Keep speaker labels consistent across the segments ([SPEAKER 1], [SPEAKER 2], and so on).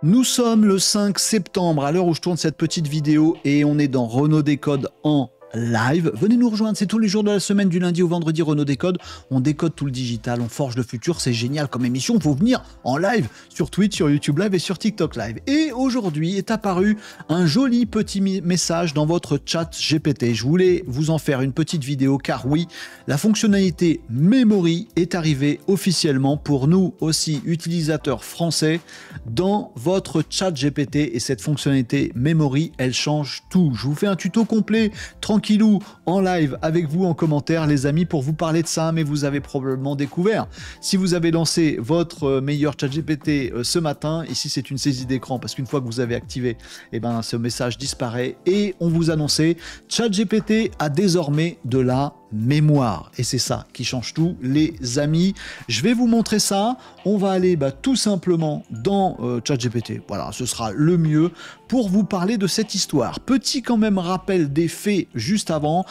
[SPEAKER 1] Nous sommes le 5 septembre à l'heure où je tourne cette petite vidéo et on est dans Renault Décode en live. Venez nous rejoindre, c'est tous les jours de la semaine du lundi au vendredi Renault Décode. On décode tout le digital, on forge le futur, c'est génial comme émission. Faut venir en live sur Twitch, sur YouTube Live et sur TikTok Live. Et aujourd'hui est apparu un joli petit message dans votre chat GPT. Je voulais vous en faire une petite vidéo car oui, la fonctionnalité Memory est arrivée officiellement pour nous aussi utilisateurs français dans votre chat GPT et cette fonctionnalité Memory, elle change tout. Je vous fais un tuto complet, tranquillou, en live avec vous en commentaire les amis pour vous parler de ça, mais vous avez probablement découvert. Si vous avez lancé votre meilleur chat GPT ce matin, ici c'est une saisie d'écran parce qu'une fois que vous avez activé, eh ben, ce message disparaît et on vous annonçait chat GPT a désormais de la mémoire et c'est ça qui change tout les amis. Je vais vous montrer ça, on va aller tout simplement dans ChatGPT, voilà, ce sera le mieux pour vous parler de cette histoire. Petit quand même rappel des faits juste avant,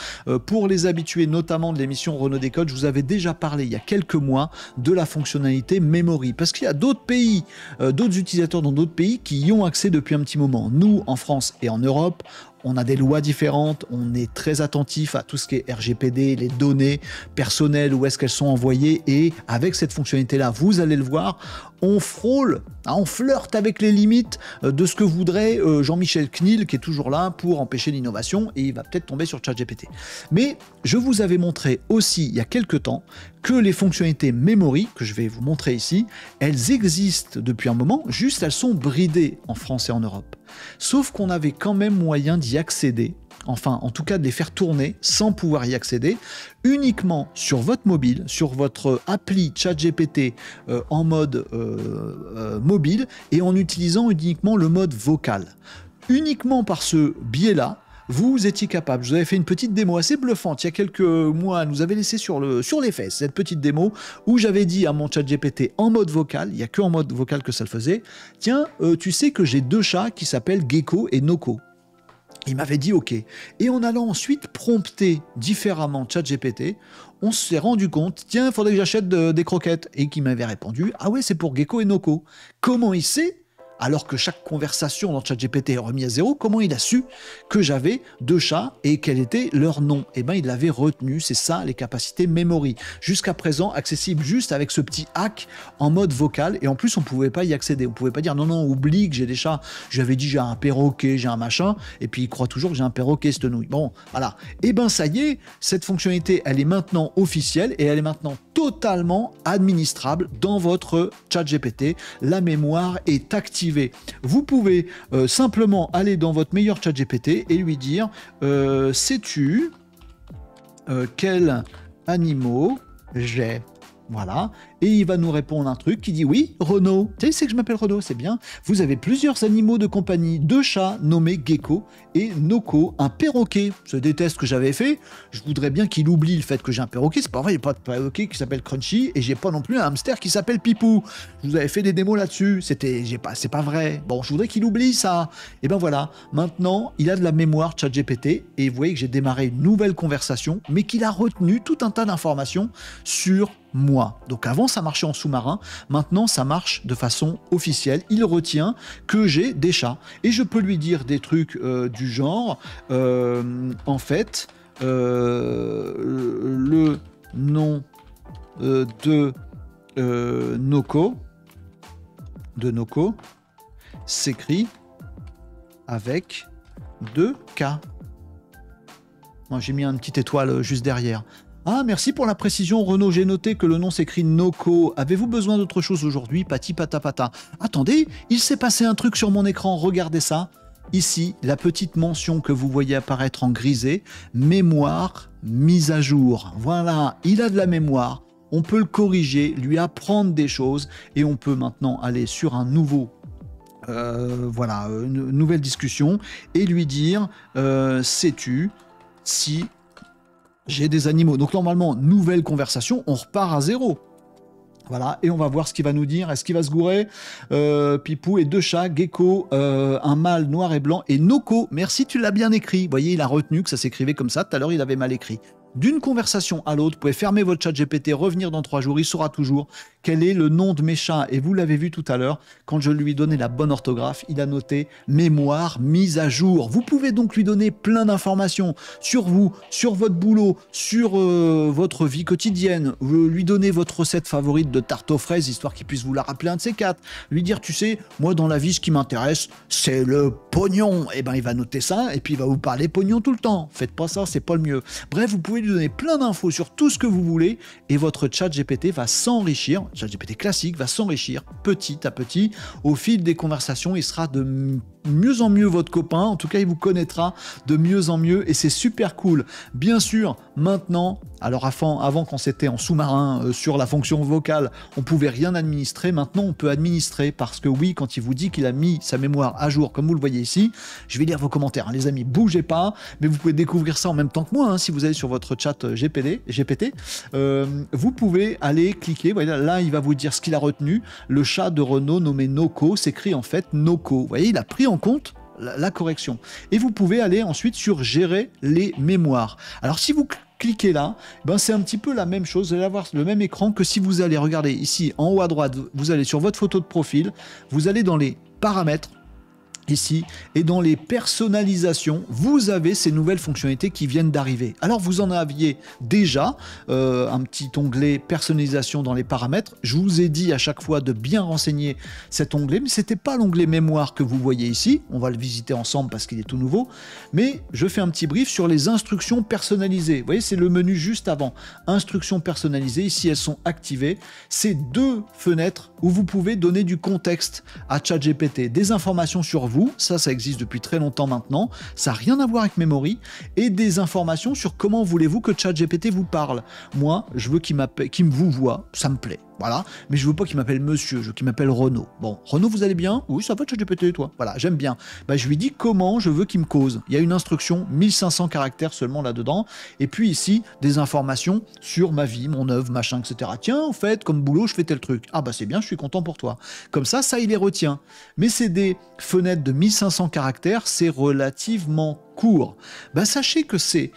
[SPEAKER 1] pour les habitués notamment de l'émission Renault Décode, je vous avais déjà parlé il y a quelques mois de la fonctionnalité Memory, parce qu'il y a d'autres pays, d'autres utilisateurs dans d'autres pays qui y ont accès depuis un petit moment. Nous, en France et en Europe, on a des lois différentes, on est très attentif à tout ce qui est RGPD, les données personnelles, où est-ce qu'elles sont envoyées, et avec cette fonctionnalité-là, vous allez le voir, on frôle, on flirte avec les limites de ce que voudrait Jean-Michel Knil, qui est toujours là pour empêcher l'innovation, et il va peut-être tomber sur ChatGPT. Mais je vous avais montré aussi, il y a quelques temps, que les fonctionnalités Memory, que je vais vous montrer ici, elles existent depuis un moment, juste elles sont bridées en France et en Europe. Sauf qu'on avait quand même moyen d'y accéder, enfin en tout cas de les faire tourner sans pouvoir y accéder, uniquement sur votre mobile, sur votre appli ChatGPT en mode mobile et en utilisant uniquement le mode vocal. Uniquement par ce biais-là, vous étiez capable, je vous avais fait une petite démo assez bluffante il y a quelques mois, nous avait laissé sur les fesses cette petite démo où j'avais dit à mon chat GPT en mode vocal, il n'y a que en mode vocal que ça le faisait, tiens, tu sais que j'ai deux chats qui s'appellent Gecko et Noko. Il m'avait dit OK. Et en allant ensuite prompter différemment ChatGPT, on s'est rendu compte, tiens, il faudrait que j'achète des croquettes. Et qui m'avait répondu, ah ouais, c'est pour Gecko et Noko. Comment il sait ? Alors que chaque conversation dans ChatGPT est remise à zéro, comment il a su que j'avais deux chats et quel était leur nom? Eh bien, il l'avait retenu, c'est ça les capacités Memory. Jusqu'à présent, accessible juste avec ce petit hack en mode vocal, et en plus, on ne pouvait pas y accéder. On ne pouvait pas dire, non, non, oublie que j'ai des chats. J'avais dit, j'ai un perroquet, j'ai un machin, et puis il croit toujours que j'ai un perroquet, cette nouille. Bon, voilà. Eh bien, ça y est, cette fonctionnalité, elle est maintenant officielle, et elle est maintenant totalement administrable dans votre ChatGPT. La mémoire est activée. Vous pouvez simplement aller dans votre meilleur ChatGPT et lui dire sais-tu quels animaux j'ai? Voilà, et il va nous répondre un truc qui dit oui, Renaud. Tu sais, c'est que je m'appelle Renaud, c'est bien. Vous avez plusieurs animaux de compagnie, deux chats nommés Gecko et Noko, un perroquet. Je déteste ce que j'avais fait. Je voudrais bien qu'il oublie le fait que j'ai un perroquet. C'est pas vrai, il n'y a pas de perroquet qui s'appelle Crunchy et j'ai pas non plus un hamster qui s'appelle Pipou. Je vous avais fait des démos là-dessus. C'est pas vrai. Bon, je voudrais qu'il oublie ça. Et ben voilà. Maintenant, il a de la mémoire ChatGPT et vous voyez que j'ai démarré une nouvelle conversation, mais qu'il a retenu tout un tas d'informations sur moi. Donc avant ça marchait en sous-marin, maintenant ça marche de façon officielle. Il retient que j'ai des chats et je peux lui dire des trucs du genre en fait le nom de Noko s'écrit avec 2 K. Moi j'ai mis une petite étoile juste derrière. Ah, merci pour la précision, Renaud. J'ai noté que le nom s'écrit Noko. Avez-vous besoin d'autre chose aujourd'hui? Pati patapata. Attendez, il s'est passé un truc sur mon écran. Regardez ça. Ici, la petite mention que vous voyez apparaître en grisé. Mémoire mise à jour. Voilà, il a de la mémoire. On peut le corriger, lui apprendre des choses. Et on peut maintenant aller sur un nouveau... voilà, une nouvelle discussion. Et lui dire, sais-tu si... j'ai des animaux. Donc normalement, nouvelle conversation, on repart à zéro. Voilà, et on va voir ce qu'il va nous dire. Est-ce qu'il va se gourer? Pipou et deux chats, Gecko, un mâle noir et blanc, et Noko. Merci, tu l'as bien écrit. Vous voyez, il a retenu que ça s'écrivait comme ça. Tout à l'heure, il avait mal écrit. d'une conversation à l'autre. Vous pouvez fermer votre chat GPT, revenir dans 3 jours, il saura toujours quel est le nom de mes chats. Et vous l'avez vu tout à l'heure, quand je lui ai donné la bonne orthographe, il a noté mémoire mise à jour. Vous pouvez donc lui donner plein d'informations sur vous, sur votre boulot, sur votre vie quotidienne, lui donner votre recette favorite de tarte aux fraises, histoire qu'il puisse vous la rappeler un de ces quatre. Lui dire, tu sais, moi dans la vie, ce qui m'intéresse, c'est le pognon. Et ben il va noter ça, et puis il va vous parler pognon tout le temps. Faites pas ça, c'est pas le mieux. Bref, vous pouvez lui donner plein d'infos sur tout ce que vous voulez, et votre chat GPT va s'enrichir, chat GPT classique va s'enrichir petit à petit au fil des conversations. Il sera de mieux en mieux votre copain, en tout cas il vous connaîtra de mieux en mieux, et c'est super cool. Bien sûr, maintenant, alors avant quand c'était en sous-marin sur la fonction vocale, on pouvait rien administrer. Maintenant on peut administrer, parce que oui, quand il vous dit qu'il a mis sa mémoire à jour, comme vous le voyez ici, je vais lire vos commentaires, hein, les amis, bougez pas, mais vous pouvez découvrir ça en même temps que moi, hein, si vous allez sur votre chat GPT, vous pouvez aller cliquer, voyez, là il va vous dire ce qu'il a retenu. Le chat de Renaud nommé Noco s'écrit en fait Noco, vous voyez, il a pris en compte la correction. Et vous pouvez aller ensuite sur gérer les mémoires. Alors si vous cliquez là, ben c'est un petit peu la même chose, vous allez avoir le même écran que si vous allez regarder ici en haut à droite, vous allez sur votre photo de profil, vous allez dans les paramètres, ici, et dans les personnalisations, vous avez ces nouvelles fonctionnalités qui viennent d'arriver. Alors vous en aviez déjà un petit onglet personnalisation dans les paramètres. Je vous ai dit à chaque fois de bien renseigner cet onglet, mais c'était pas l'onglet mémoire que vous voyez ici. On va le visiter ensemble parce qu'il est tout nouveau. Mais je fais un petit brief sur les instructions personnalisées. Vous voyez, c'est le menu juste avant. Instructions personnalisées, ici elles sont activées. C'est deux fenêtres où vous pouvez donner du contexte à ChatGPT, des informations sur vous, ça existe depuis très longtemps maintenant, ça n'a rien à voir avec Memory, et des informations sur comment voulez-vous que ChatGPT vous parle. Moi, je veux qu'il me voit, ça me plaît, voilà, mais je veux pas qu'il m'appelle monsieur, je veux qu'il m'appelle Renaud. Bon, Renaud, vous allez bien? Oui, ça va ChatGPT, toi? Voilà, j'aime bien. Bah, je lui dis comment je veux qu'il me cause. Il y a une instruction, 1500 caractères seulement là-dedans, et puis ici, des informations sur ma vie, mon œuvre, machin, etc. Tiens, en fait, comme boulot, je fais tel truc. Ah bah c'est bien, je suis content pour toi. Comme ça, il les retient. Mais c'est des fenêtres de 1500 caractères, c'est relativement court. Bah sachez que ces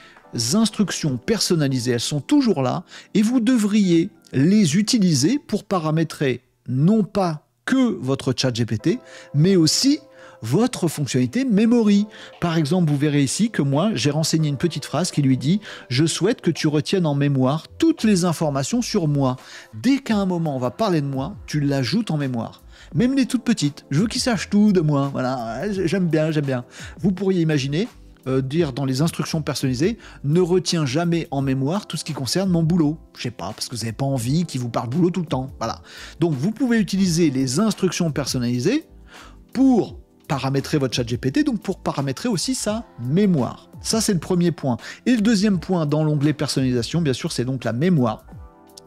[SPEAKER 1] instructions personnalisées, elles sont toujours là, et vous devriez les utiliser pour paramétrer non pas que votre chat GPT, mais aussi votre fonctionnalité Memory. Par exemple, vous verrez ici que moi, j'ai renseigné une petite phrase qui lui dit « Je souhaite que tu retiennes en mémoire toutes les informations sur moi. Dès qu'à un moment on va parler de moi, tu l'ajoutes en mémoire. Même les toutes petites. Je veux qu'il sache tout de moi. Voilà, j'aime bien, j'aime bien. » Vous pourriez imaginer dire dans les instructions personnalisées, ne retiens jamais en mémoire tout ce qui concerne mon boulot. Je sais pas, parce que vous n'avez pas envie qu'il vous parle boulot tout le temps. Voilà. Donc vous pouvez utiliser les instructions personnalisées pour paramétrer votre chat GPT, donc pour paramétrer aussi sa mémoire. Ça, c'est le premier point. Et le deuxième point dans l'onglet personnalisation, bien sûr, c'est donc la mémoire.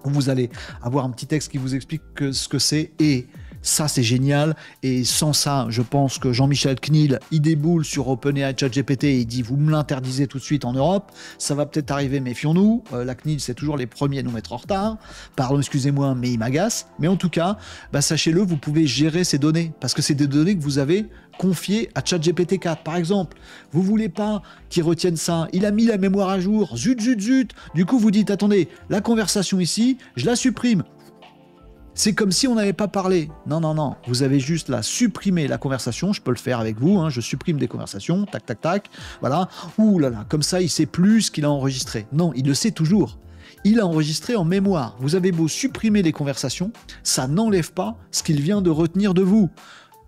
[SPEAKER 1] Vous allez avoir un petit texte qui vous explique ce que c'est, et ça, c'est génial. Et sans ça, je pense que Jean-Michel Knil, il déboule sur OpenAI ChatGPT et il dit « Vous me l'interdisez tout de suite en Europe. Ça va peut-être arriver, méfions-nous. La Knil, c'est toujours les premiers à nous mettre en retard. Pardon, excusez-moi, mais il m'agace. » Mais en tout cas, bah, sachez-le, vous pouvez gérer ces données parce que c'est des données que vous avez confiées à ChatGPT 4. Par exemple, vous voulez pas qu'il retienne ça. Il a mis la mémoire à jour. Zut, zut, zut. Du coup, vous dites « Attendez, la conversation ici, je la supprime. » C'est comme si on n'avait pas parlé. Non, non, non. Vous avez juste là supprimé la conversation. Je peux le faire avec vous. Hein. Je supprime des conversations. Tac, tac, tac. Voilà. Ouh là là. Comme ça, il sait plus ce qu'il a enregistré. Non, il le sait toujours. Il a enregistré en mémoire. Vous avez beau supprimer les conversations, ça n'enlève pas ce qu'il vient de retenir de vous.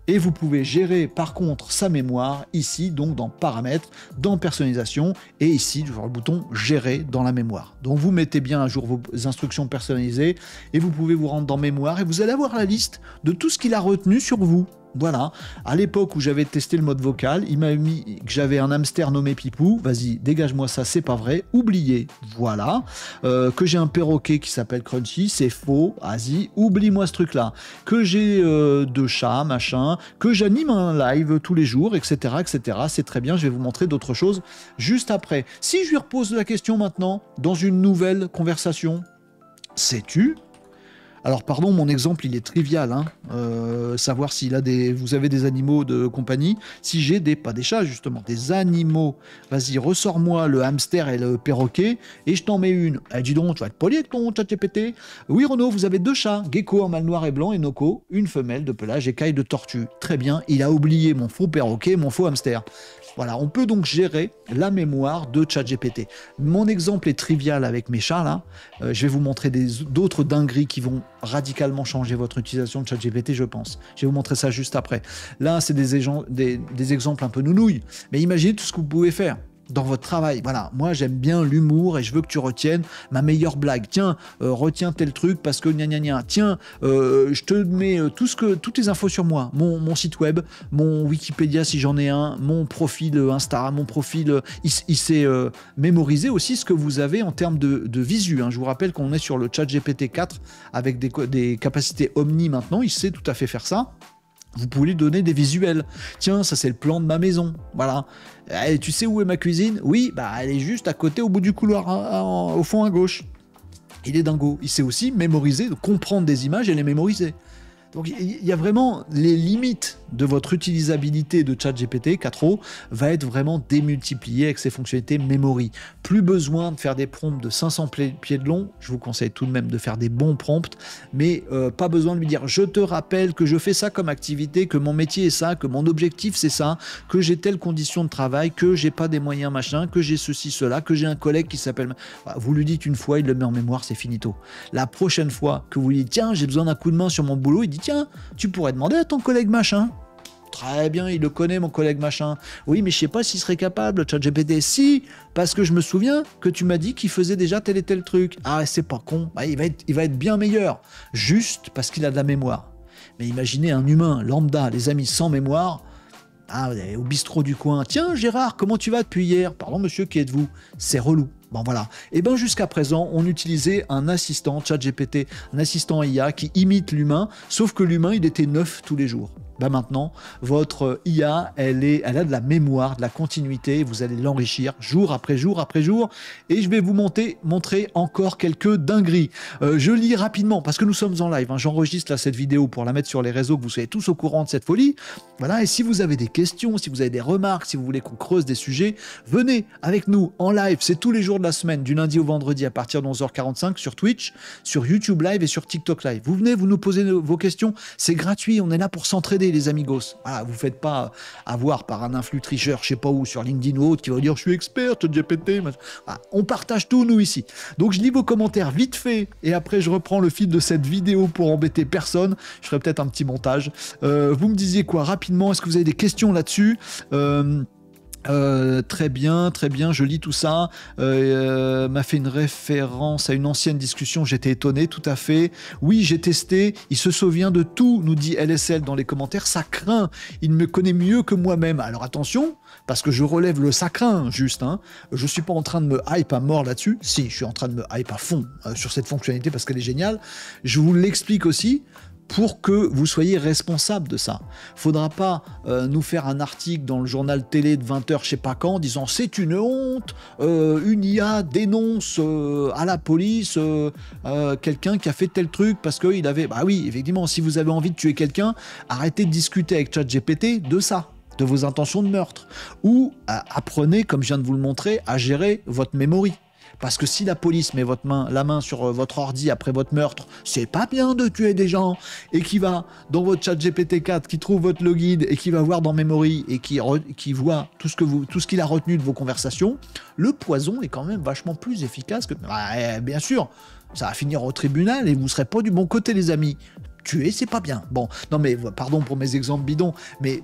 [SPEAKER 1] Et vous pouvez gérer par contre sa mémoire ici, donc dans paramètres, dans personnalisation, et ici, sur le bouton gérer dans la mémoire. Donc vous mettez bien à jour vos instructions personnalisées et vous pouvez vous rendre dans mémoire et vous allez avoir la liste de tout ce qu'il a retenu sur vous. Voilà, à l'époque où j'avais testé le mode vocal, il m'a mis que j'avais un hamster nommé Pipou, vas-y, dégage-moi ça, c'est pas vrai, oubliez, voilà, que j'ai un perroquet qui s'appelle Crunchy, c'est faux, vas-y, oublie-moi ce truc-là, que j'ai deux chats, machin, que j'anime un live tous les jours, etc., etc., c'est très bien, je vais vous montrer d'autres choses juste après. Si je lui repose la question maintenant, dans une nouvelle conversation, sais-tu Alors pardon, mon exemple il est trivial, hein. Savoir s'il a vous avez des animaux de compagnie. Si j'ai pas des chats justement, des animaux, vas-y ressors-moi le hamster et le perroquet et je t'en mets une. Eh, dis donc, tu vas être poli avec ton ChatGPT. Oui Renaud, vous avez 2 chats, Gecko en mâle noir et blanc et Noko, une femelle de pelage écaille de tortue. Très bien, il a oublié mon faux perroquet, mon faux hamster. Voilà, on peut donc gérer la mémoire de ChatGPT. Mon exemple est trivial avec mes chats, là. Je vais vous montrer d'autres dingueries qui vont radicalement changer votre utilisation de ChatGPT, je pense. Je vais vous montrer ça juste après. Là, c'est des exemples un peu nounouilles, mais imaginez tout ce que vous pouvez faire dans votre travail. Voilà, moi j'aime bien l'humour et je veux que tu retiennes ma meilleure blague. Tiens, retiens tel truc parce que gna gna gna. Tiens, je te mets toutes les infos sur moi, mon site web, mon Wikipédia si j'en ai un, mon profil Insta, mon profil, il s'est mémorisé aussi ce que vous avez en termes de visu. Hein. Je vous rappelle qu'on est sur le ChatGPT 4 avec des capacités omni maintenant, il sait tout à fait faire ça. Vous pouvez lui donner des visuels. Tiens, ça c'est le plan de ma maison. Voilà. Et tu sais où est ma cuisine? Oui, bah elle est juste à côté au bout du couloir, au fond à gauche. Il est dingo. Il sait aussi mémoriser, comprendre des images et les mémoriser. Donc il y a vraiment les limites de votre utilisabilité de ChatGPT 4o va être vraiment démultipliée avec ses fonctionnalités memory. Plus besoin de faire des prompts de 500 pieds de long, je vous conseille tout de même de faire des bons prompts, mais pas besoin de lui dire je te rappelle que je fais ça comme activité, que mon métier est ça, que mon objectif c'est ça, que j'ai telle condition de travail, que j'ai pas des moyens machin, que j'ai ceci, cela, que j'ai un collègue qui s'appelle... Vous lui dites une fois, il le met en mémoire, c'est finito. La prochaine fois que vous lui dites tiens j'ai besoin d'un coup de main sur mon boulot, il dit tiens, tu pourrais demander à ton collègue machin. Très bien, il le connaît, mon collègue machin. Oui, mais je sais pas s'il serait capable, ChatGPT. Si, parce que je me souviens que tu m'as dit qu'il faisait déjà tel et tel truc. Ah, c'est pas con. Bah, il va être bien meilleur, juste parce qu'il a de la mémoire. Mais imaginez un humain lambda, les amis, sans mémoire. Ah, au bistrot du coin. Tiens, Gérard, comment tu vas depuis hier? Pardon, monsieur, qui êtes-vous? C'est relou. Bon, voilà. Et bien, jusqu'à présent, on utilisait un assistant, ChatGPT, un assistant IA qui imite l'humain, sauf que l'humain, il était neuf tous les jours. Ben maintenant, votre IA, elle a de la mémoire, de la continuité, vous allez l'enrichir jour après jour après jour, et je vais vous montrer encore quelques dingueries. Je lis rapidement, parce que nous sommes en live, hein, j'enregistre là cette vidéo pour la mettre sur les réseaux, que vous soyez tous au courant de cette folie. Voilà, et si vous avez des questions, si vous avez des remarques, si vous voulez qu'on creuse des sujets, venez avec nous en live, c'est tous les jours de la semaine, du lundi au vendredi à partir de 11h45 sur Twitch, sur YouTube Live et sur TikTok Live. Vous venez, vous nous posez vos questions, c'est gratuit, on est là pour s'entraider les amigos. Voilà, vous ne faites pas avoir par un influx tricheur, je sais pas où, sur LinkedIn ou autre, qui va dire je suis expert, ChatGPT. Voilà, on partage tout, nous, ici. Donc je lis vos commentaires vite fait, et après je reprends le fil de cette vidéo pour embêter personne. Je ferai peut-être un petit montage. Vous me disiez quoi rapidement? Est-ce que vous avez des questions là-dessus? Très bien, je lis tout ça. M'a fait une référence à une ancienne discussion, j'étais étonné, tout à fait. Oui, j'ai testé, il se souvient de tout, nous dit LSL dans les commentaires, ça craint, il me connaît mieux que moi-même. Alors attention, parce que je relève le ça craint, juste, hein. Je suis pas en train de me hype à mort là-dessus, si, je suis en train de me hype à fond sur cette fonctionnalité parce qu'elle est géniale. Je vous l'explique aussi, pour que vous soyez responsable de ça. Faudra pas nous faire un article dans le journal télé de 20h, je sais pas quand, disant c'est une honte, une IA dénonce à la police quelqu'un qui a fait tel truc parce qu'il avait... Bah oui, effectivement, si vous avez envie de tuer quelqu'un, arrêtez de discuter avec ChatGPT de ça, de vos intentions de meurtre. Ou apprenez, comme je viens de vous le montrer, à gérer votre memory. Parce que si la police met la main sur votre ordi après votre meurtre, c'est pas bien de tuer des gens, et qui va dans votre chat GPT-4, qui trouve votre login, et qui va voir dans Memory, et qui voit tout ce qu'il a retenu de vos conversations, le poison est quand même vachement plus efficace que... bien sûr, ça va finir au tribunal, et vous serez pas du bon côté, les amis. Tuer, c'est pas bien. Bon, non mais, pardon pour mes exemples bidons, mais...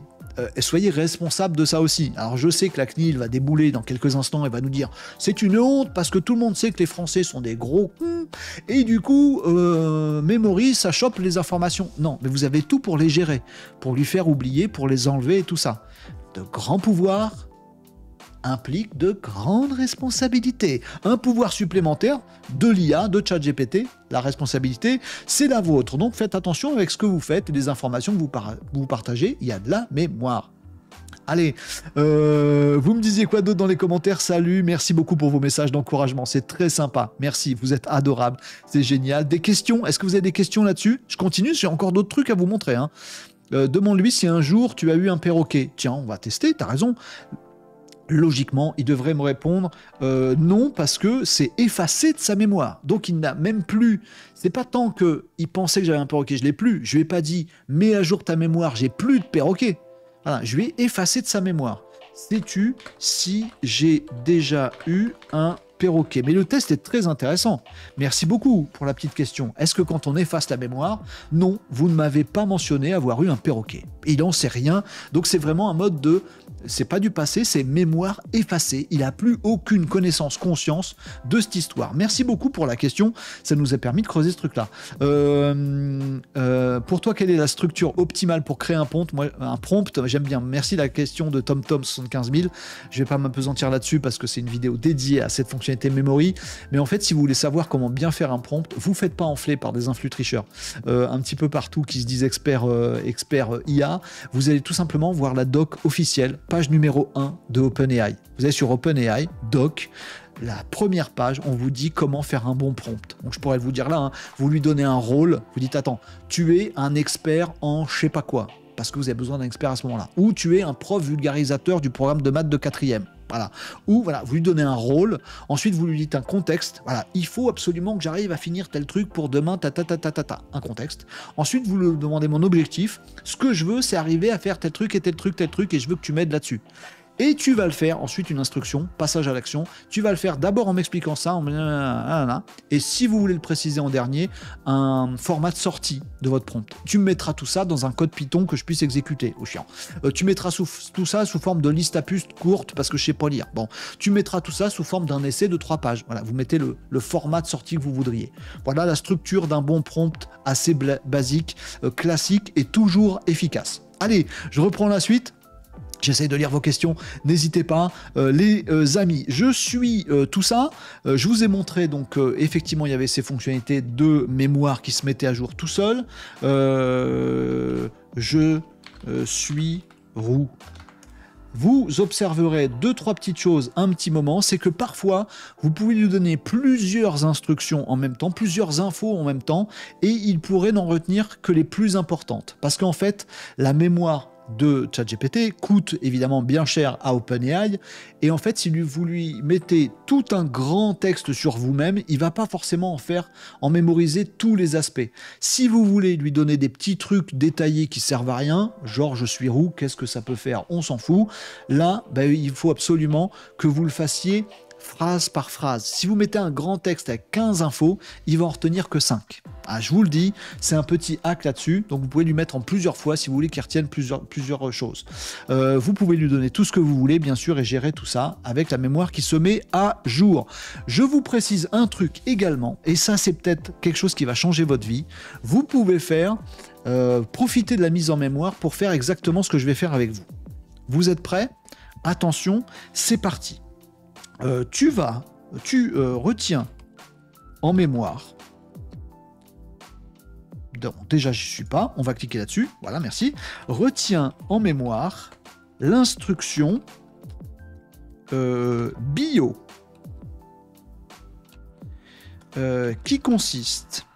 [SPEAKER 1] soyez responsable de ça aussi. Alors je sais que la CNIL va débouler dans quelques instants et va nous dire c'est une honte parce que tout le monde sait que les Français sont des gros cons et du coup Memory ça chope les informations. Non, mais vous avez tout pour les gérer, pour lui faire oublier, pour les enlever et tout ça. De grands pouvoirs implique de grandes responsabilités. Un pouvoir supplémentaire de l'IA, de ChatGPT, la responsabilité, c'est la vôtre. Donc faites attention avec ce que vous faites et les informations que vous partagez, il y a de la mémoire. Allez, vous me disiez quoi d'autre dans les commentaires? Salut, merci beaucoup pour vos messages d'encouragement, c'est très sympa. Merci, vous êtes adorables, c'est génial. Des questions? Est-ce que vous avez des questions là-dessus? Je continue, j'ai encore d'autres trucs à vous montrer. Hein. Demande-lui si un jour tu as eu un perroquet. Tiens, on va tester, t'as raison. Logiquement, il devrait me répondre non, parce que c'est effacé de sa mémoire. Donc il n'a même plus. C'est pas tant qu'il pensait que j'avais un perroquet, je l'ai plus. Je lui ai pas dit mets à jour ta mémoire, j'ai plus de perroquet. Voilà, je lui ai effacé de sa mémoire. Sais-tu si j'ai déjà eu un perroquet? Mais le test est très intéressant. Merci beaucoup pour la petite question. Est-ce que quand on efface la mémoire, non, vous ne m'avez pas mentionné avoir eu un perroquet? Il n'en sait rien. Donc c'est vraiment un mode de... C'est pas du passé, c'est mémoire effacée. Il n'a plus aucune connaissance, conscience de cette histoire. Merci beaucoup pour la question. Ça nous a permis de creuser ce truc-là. Pour toi, quelle est la structure optimale pour créer un prompt? Moi, un prompt, j'aime bien. Merci la question de TomTom 75 000. Je vais pas m'apesantir là-dessus parce que c'est une vidéo dédiée à cette fonctionnalité memory. Mais en fait, si vous voulez savoir comment bien faire un prompt, vous faites pas enfler par des influx tricheurs un petit peu partout qui se disent experts IA. Vous allez tout simplement voir la doc officielle, page numéro 1 de OpenAI. Vous allez sur OpenAI, doc, la première page, on vous dit comment faire un bon prompt. Donc je pourrais vous dire là, hein, vous lui donnez un rôle, vous dites attends, tu es un expert en je sais pas quoi, parce que vous avez besoin d'un expert à ce moment-là. Ou tu es un prof vulgarisateur du programme de maths de 4e. Voilà. Ou voilà, vous lui donnez un rôle, ensuite vous lui dites un contexte. Voilà, il faut absolument que j'arrive à finir tel truc pour demain, un contexte. Ensuite, vous lui demandez mon objectif. Ce que je veux, c'est arriver à faire tel truc, et je veux que tu m'aides là-dessus. Et tu vas le faire, ensuite une instruction, passage à l'action, tu vas le faire d'abord en m'expliquant ça, et si vous voulez le préciser en dernier, un format de sortie de votre prompt. Tu me mettras tout ça dans un code Python que je puisse exécuter, au chiant. Tu mettras tout ça sous forme de liste à puces courte, parce que je sais pas lire. Bon, tu mettras tout ça sous forme d'un essai de 3 pages. Voilà, vous mettez le format de sortie que vous voudriez. Voilà la structure d'un bon prompt assez basique, classique et toujours efficace. Allez, je reprends la suite. J'essaie de lire vos questions, n'hésitez pas, les amis. Je suis tout ça. Je vous ai montré, donc, effectivement, il y avait ces fonctionnalités de mémoire qui se mettaient à jour tout seul. Je suis roux. Vous observerez 2-3 petites choses un petit moment, c'est que parfois, vous pouvez lui donner plusieurs instructions en même temps, plusieurs infos en même temps, et il pourrait n'en retenir que les plus importantes. Parce qu'en fait, la mémoire de ChatGPT coûte évidemment bien cher à OpenAI, et en fait si vous lui mettez tout un grand texte sur vous-même, il va pas forcément en mémoriser tous les aspects. Si vous voulez lui donner des petits trucs détaillés qui servent à rien, genre je suis roux, qu'est-ce que ça peut faire, on s'en fout, là il faut absolument que vous le fassiez phrase par phrase. Si vous mettez un grand texte avec 15 infos, il va en retenir que 5. Ah, je vous le dis, c'est un petit hack là-dessus, donc vous pouvez lui mettre en plusieurs fois si vous voulez qu'il retienne plusieurs choses. Vous pouvez lui donner tout ce que vous voulez, bien sûr, et gérer tout ça avec la mémoire qui se met à jour. Je vous précise un truc également, et ça c'est peut-être quelque chose qui va changer votre vie. Vous pouvez profiter de la mise en mémoire pour faire exactement ce que je vais faire avec vous. Vous êtes prêts? Attention, c'est parti. Tu retiens en mémoire. Donc, déjà, je suis pas. On va cliquer là-dessus. Voilà, merci. Retiens en mémoire l'instruction bio qui consiste.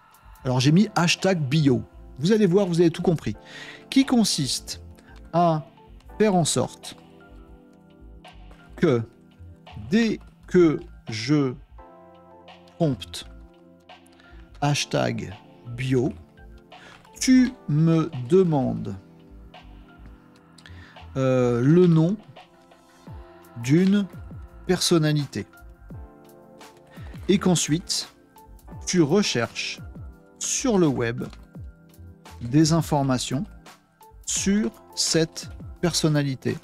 [SPEAKER 1] Alors, j'ai mis hashtag bio. Vous allez voir, vous avez tout compris. Qui consiste à faire en sorte que dès que je prompte hashtag bio, tu me demandes le nom d'une personnalité et qu'ensuite tu recherches sur le web des informations sur cette personnalité.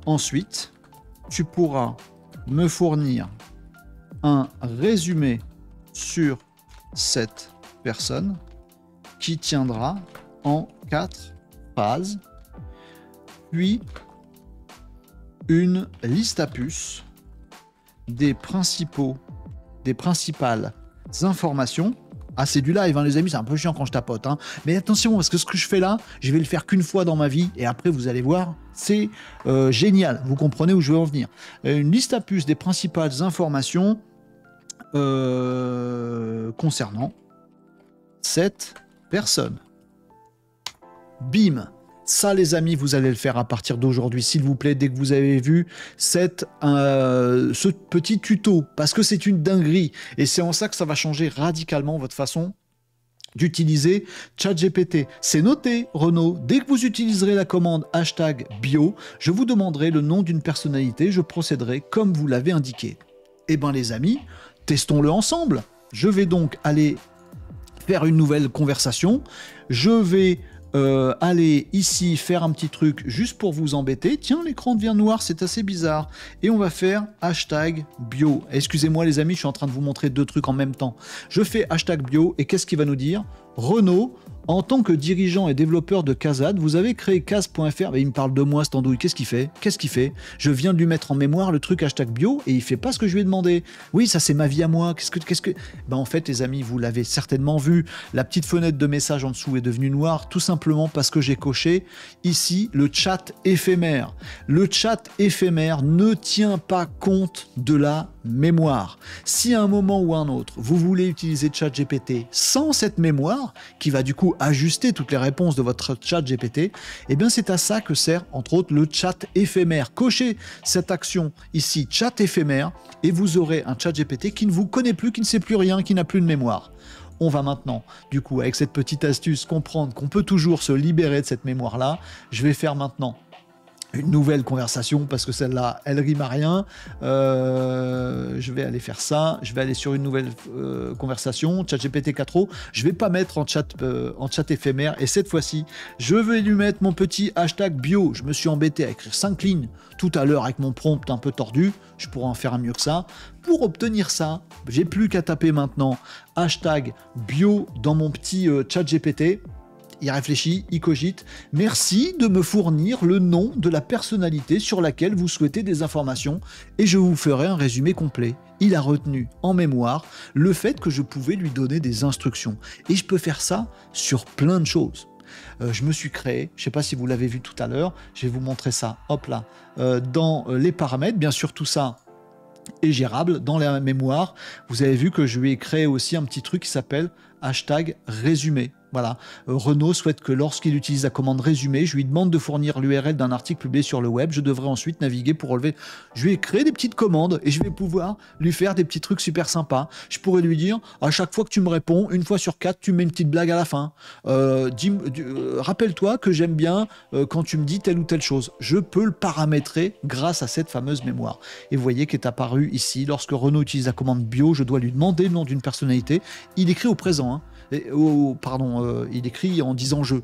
[SPEAKER 1] Ensuite, tu pourras me fournir un résumé sur cette personne qui tiendra en 4 phases, puis une liste à puces des principales informations Ah, c'est du live, hein, les amis, c'est un peu chiant quand je tapote. Hein. Mais attention, parce que ce que je fais là, je vais le faire qu'une fois dans ma vie, et après, vous allez voir, c'est génial. Vous comprenez où je veux en venir. Une liste à puce des principales informations concernant cette personne. Bim. Ça, les amis, vous allez le faire à partir d'aujourd'hui, s'il vous plaît, dès que vous avez vu ce petit tuto, parce que c'est une dinguerie, et c'est en ça que ça va changer radicalement votre façon d'utiliser ChatGPT. C'est noté, Renaud, dès que vous utiliserez la commande #bio, je vous demanderai le nom d'une personnalité, je procéderai comme vous l'avez indiqué. Eh bien, les amis, testons-le ensemble. Je vais donc aller faire une nouvelle conversation, je vais aller ici faire un petit truc juste pour vous embêter. Tiens, l'écran devient noir, c'est assez bizarre. Et on va faire #bio. Excusez-moi les amis, je suis en train de vous montrer deux trucs en même temps. Je fais #bio et qu'est-ce qu'il va nous dire? Renaud, en tant que dirigeant et développeur de Kazad, vous avez créé Kaz.fr. Il me parle de moi, cet andouille. Qu'est-ce qu'il fait? Je viens de lui mettre en mémoire le truc #bio et il fait pas ce que je lui ai demandé. Oui, ça c'est ma vie à moi. Qu'est-ce que... En fait, les amis, vous l'avez certainement vu. La petite fenêtre de message en dessous est devenue noire, tout simplement parce que j'ai coché ici le chat éphémère. Le chat éphémère ne tient pas compte de la mémoire. Si à un moment ou à un autre, vous voulez utiliser ChatGPT sans cette mémoire, qui va du coup ajuster toutes les réponses de votre ChatGPT, eh bien c'est à ça que sert entre autres le chat éphémère. Cochez cette action ici, chat éphémère, et vous aurez un ChatGPT qui ne vous connaît plus, qui ne sait plus rien, qui n'a plus de mémoire. On va maintenant, du coup, avec cette petite astuce, comprendre qu'on peut toujours se libérer de cette mémoire-là. Je vais faire maintenant une nouvelle conversation parce que celle-là, elle rime à rien. Je vais aller faire ça. Je vais aller sur une nouvelle conversation, ChatGPT 4o. Je vais pas mettre en chat éphémère. Et cette fois-ci, je vais lui mettre mon petit #bio. Je me suis embêté à écrire 5 lignes tout à l'heure avec mon prompt un peu tordu. Je pourrais en faire un mieux que ça. Pour obtenir ça, j'ai plus qu'à taper maintenant #bio dans mon petit ChatGPT. Il réfléchit, il cogite. Merci de me fournir le nom de la personnalité sur laquelle vous souhaitez des informations et je vous ferai un résumé complet. Il a retenu en mémoire le fait que je pouvais lui donner des instructions. Et je peux faire ça sur plein de choses. Je me suis créé, je ne sais pas si vous l'avez vu tout à l'heure, je vais vous montrer ça, hop là, dans les paramètres, bien sûr tout ça est gérable dans la mémoire. Vous avez vu que je lui ai créé aussi un petit truc qui s'appelle #résumé. Voilà. Renaud souhaite que lorsqu'il utilise la commande résumé, je lui demande de fournir l'URL d'un article publié sur le web. Je devrais ensuite naviguer pour relever. Je lui ai créé des petites commandes et je vais pouvoir lui faire des petits trucs super sympas. Je pourrais lui dire, à chaque fois que tu me réponds, une fois sur 4, tu mets une petite blague à la fin. Rappelle-toi que j'aime bien quand tu me dis telle ou telle chose. Je peux le paramétrer grâce à cette fameuse mémoire. Et vous voyez qu'est apparu ici, lorsque Renaud utilise la commande bio, je dois lui demander le nom d'une personnalité. Il écrit au présent, hein. Il écrit en disant je,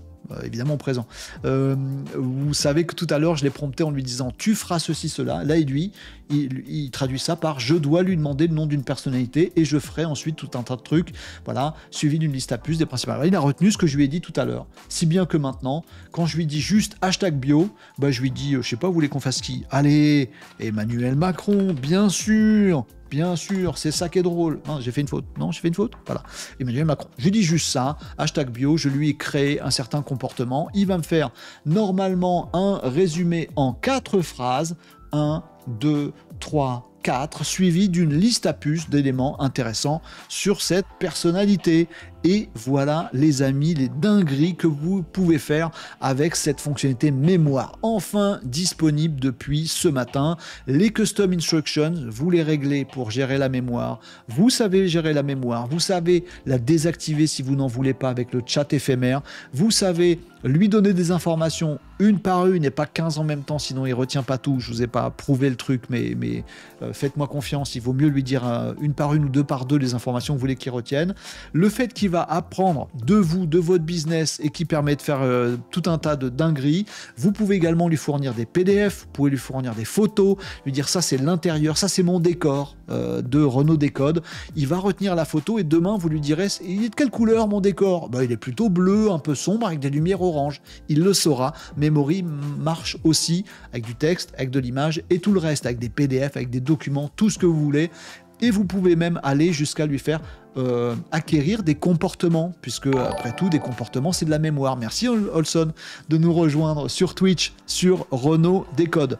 [SPEAKER 1] évidemment au présent. Vous savez que tout à l'heure, je l'ai prompté en lui disant tu feras ceci, cela. Là, il traduit ça par je dois lui demander le nom d'une personnalité et je ferai ensuite tout un tas de trucs, voilà, suivi d'une liste à puces des principales. Il a retenu ce que je lui ai dit tout à l'heure. Si bien que maintenant, quand je lui dis juste #bio, bah, je lui dis, je sais pas, vous voulez qu'on fasse qui? Allez, Emmanuel Macron, bien sûr. Bien sûr, c'est ça qui est drôle. Non, j'ai fait une faute. Non, j'ai fait une faute. Voilà. Emmanuel Macron. Je dis juste ça. #bio. Je lui ai créé un certain comportement. Il va me faire normalement un résumé en 4 phrases. 1, 2, 3, 4, suivi d'une liste à puces d'éléments intéressants sur cette personnalité. Et voilà, les amis, les dingueries que vous pouvez faire avec cette fonctionnalité mémoire. Enfin disponible depuis ce matin. Les custom instructions, vous les réglez pour gérer la mémoire. Vous savez gérer la mémoire. Vous savez la désactiver si vous n'en voulez pas avec le chat éphémère. Vous savez lui donner des informations une par une et pas 15 en même temps, sinon il retient pas tout. Je vous ai pas prouvé le truc, mais faites-moi confiance, il vaut mieux lui dire une par une ou deux par deux les informations que vous voulez qu'il retienne. Le fait qu'il va apprendre de vous, de votre business et qui permet de faire tout un tas de dingueries. Vous pouvez également lui fournir des PDF, vous pouvez lui fournir des photos, lui dire ça c'est l'intérieur, ça c'est mon décor de Renaud Décode. Il va retenir la photo et demain vous lui direz il est de quelle couleur mon décor? Il est plutôt bleu, un peu sombre avec des lumières orange. Il le saura. Memory marche aussi avec du texte, avec de l'image et tout le reste, avec des PDF, avec des documents, tout ce que vous voulez. et vous pouvez même aller jusqu'à lui faire acquérir des comportements, puisque après tout, des comportements, c'est de la mémoire. Merci Olson de nous rejoindre sur Twitch, sur Renaud Décode.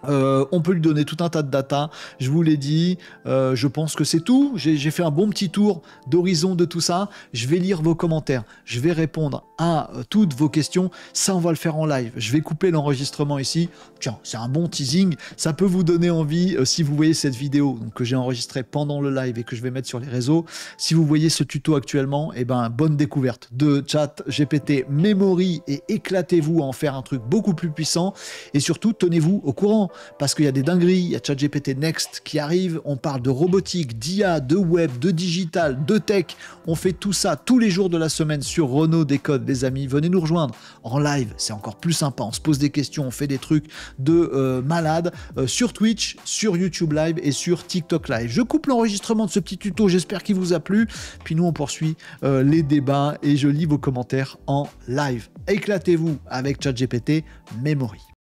[SPEAKER 1] On peut lui donner tout un tas de data, je vous l'ai dit, je pense que c'est tout, j'ai fait un bon petit tour d'horizon de tout ça, je vais lire vos commentaires, je vais répondre à toutes vos questions, ça on va le faire en live, je vais couper l'enregistrement ici, tiens, c'est un bon teasing, ça peut vous donner envie, si vous voyez cette vidéo donc, que j'ai enregistrée pendant le live et que je vais mettre sur les réseaux, si vous voyez ce tuto actuellement, eh ben, bonne découverte de ChatGPT Memory et éclatez-vous à en faire un truc beaucoup plus puissant, et surtout tenez-vous au courant, parce qu'il y a des dingueries, il y a ChatGPT Next qui arrive, on parle de robotique, d'IA, de web, de digital, de tech, on fait tout ça tous les jours de la semaine sur Renaud Décode, les amis, venez nous rejoindre en live, c'est encore plus sympa, on se pose des questions, on fait des trucs de malade sur Twitch, sur YouTube Live et sur TikTok Live. Je coupe l'enregistrement de ce petit tuto, j'espère qu'il vous a plu, puis nous on poursuit les débats et je lis vos commentaires en live. Éclatez-vous avec ChatGPT Memory.